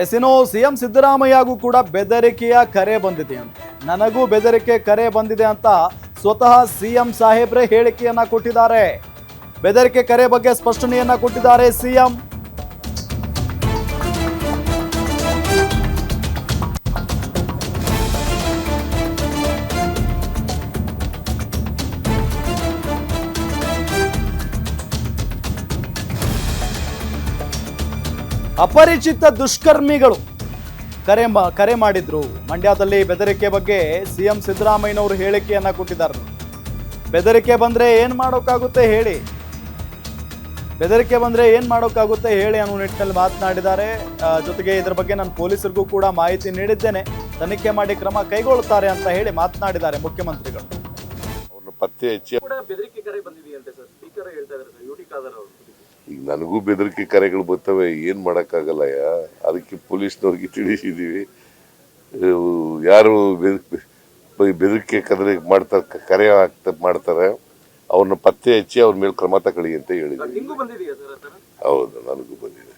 ಎಸಿನೋ CM ಸಿದ್ದರಾಮಯ್ಯಗೂ ಕೂಡ ಬೆದರಿಕೆಯ ಕರೆ ಬಂದಿದೆ ಅಂತ, ನನಗೂ ಬೆದರಿಕೆ ಕರೆ ಬಂದಿದೆ ಅಂತ ಸ್ವತಃ ಸಿಎಂ ಸಾಹೇಬ್ರೆ ಹೇಳಿಕೆಯನ್ನ ಕೊಟ್ಟಿದ್ದಾರೆ. ಬೆದರಿಕೆ ಕರೆ ಬಗ್ಗೆ ಸ್ಪಷ್ಟನೆಯನ್ನ ಕೊಟ್ಟಿದ್ದಾರೆ ಸಿಎಂ. ಅಪರಿಚಿತ ದುಷ್ಕರ್ಮಿಗಳು ಕರೆ ಮಾಡಿದ್ರು. ಮಂಡ್ಯದಲ್ಲಿ ಬೆದರಿಕೆ ಬಗ್ಗೆ ಸಿಎಂ ಸಿದ್ದರಾಮಯ್ಯನವರು ಹೇಳಿಕೆಯನ್ನ ಕೊಟ್ಟಿದ್ದಾರೆ. ಬೆದರಿಕೆ ಬಂದ್ರೆ ಏನ್ ಮಾಡೋಕ್ಕಾಗುತ್ತೆ ಹೇಳಿ, ಬೆದರಿಕೆ ಬಂದ್ರೆ ಏನ್ ಮಾಡೋಕ್ಕಾಗುತ್ತೆ ಹೇಳಿ ಅನ್ನೋ ನಿಟ್ಟಿನಲ್ಲಿ ಮಾತನಾಡಿದ್ದಾರೆ. ಜೊತೆಗೆ ಇದರ ಬಗ್ಗೆ ನಾನು ಪೊಲೀಸರಿಗೂ ಕೂಡ ಮಾಹಿತಿ ನೀಡಿದ್ದೇನೆ, ತನಿಖೆ ಮಾಡಿ ಕ್ರಮ ಕೈಗೊಳ್ಳುತ್ತಾರೆ ಅಂತ ಹೇಳಿ ಮಾತನಾಡಿದ್ದಾರೆ ಮುಖ್ಯಮಂತ್ರಿಗಳು. ಪತ್ತೆ ಹಚ್ಚಿ ಬೆದರಿಕೆ ಕರೆ ಬಂದಿದೆಯಂತೆ ಸರ್, ಸ್ಪೀಕರ್ ಹೇಳ್ತಾ ಇದ್ದಾರೆ ಸರ್, ಯುಟಿ ಖಾದರ್ ಅವರು. ಈಗ ನನಗೂ ಬೆದರಿಕೆ ಕರೆಗಳು ಬರ್ತವೆ, ಏನ್ ಮಾಡಕ್ಕಾಗಲ್ಲಯ್ಯ. ಅದಕ್ಕೆ ಪೊಲೀಸ್ನವ್ರಿಗೆ ತಿಳಿಸಿದೀವಿ, ಯಾರು ಬೆದರಿಕೆ ಕರೆ ಮಾಡ್ತಾರೆ ಅವ್ರನ್ನ ಪತ್ತೆ ಹಚ್ಚಿ ಅವ್ರ ಮೇಲೆ ಕ್ರಮ ತಗೊಳ್ಳಿ ಅಂತ ಹೇಳಿದ್ವಿ. ಹೌದು, ನನಗೂ ಬಂದಿದೆ.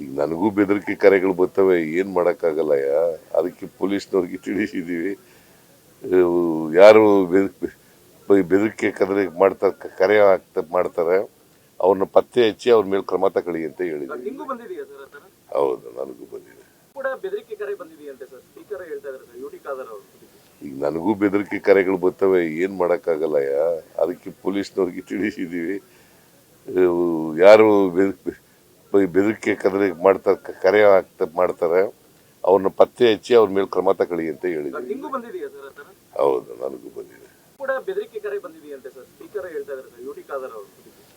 ಈಗ ನನಗೂ ಬೆದರಿಕೆ ಕರೆಗಳು ಬರ್ತವೆ, ಏನ್ ಮಾಡಕ್ಕಾಗಲ್ಲಯ್ಯ. ಅದಕ್ಕೆ ಪೊಲೀಸ್ನವ್ರಿಗೆ ತಿಳಿಸಿದೀವಿ, ಯಾರು ಬೆದರಿಕೆ ಕರೆ ಮಾಡ್ತಾರೆ ಅವ್ರನ್ನ ಪತ್ತೆ ಹಚ್ಚಿ ಅವ್ರ ಮೇಲೆ ಕ್ರಮ ತಗೊಳ್ಳಿ ಅಂತ ಹೇಳಿದ್ವಿ. ಹೌದು, ನನಗೂ ಬಂದಿದೆ. ಈಗ ನನಗೂ ಬೆದರಿಕೆ ಕರೆಗಳು ಬರ್ತವೆ, ಏನ್ ಮಾಡಕ್ಕಾಗಲ್ಲಯ್ಯ. ಅದಕ್ಕೆ ಪೊಲೀಸ್ನವ್ರಿಗೆ ತಿಳಿಸಿದೀವಿ, ಯಾರು ಬೆದರಿಕೆ ಕರೆ ಮಾಡ್ತಾರೆ ಅವ್ರನ್ನ ಪತ್ತೆ ಹಚ್ಚಿ ಅವ್ರ ಮೇಲೆ ಕ್ರಮ ತಗೊಳ್ಳಿ ಅಂತ ಹೇಳಿದ್ವಿ. ಹೌದು, ನನಗೂ ಬಂದಿದೆ.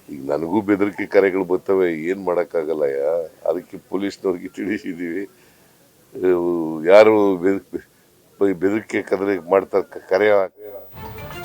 ಈಗ ನನಗೂ ಬೆದರಿಕೆ ಕರೆಗಳು ಬರ್ತವೆ, ಏನ್ ಮಾಡಕ್ಕಾಗಲ್ಲಯ್ಯ. ಅದಕ್ಕೆ ಪೊಲೀಸ್ನವ್ರಿಗೆ ತಿಳಿಸಿದೀವಿ, ಯಾರು ಬೆದರಿಕೆ ಕರೆ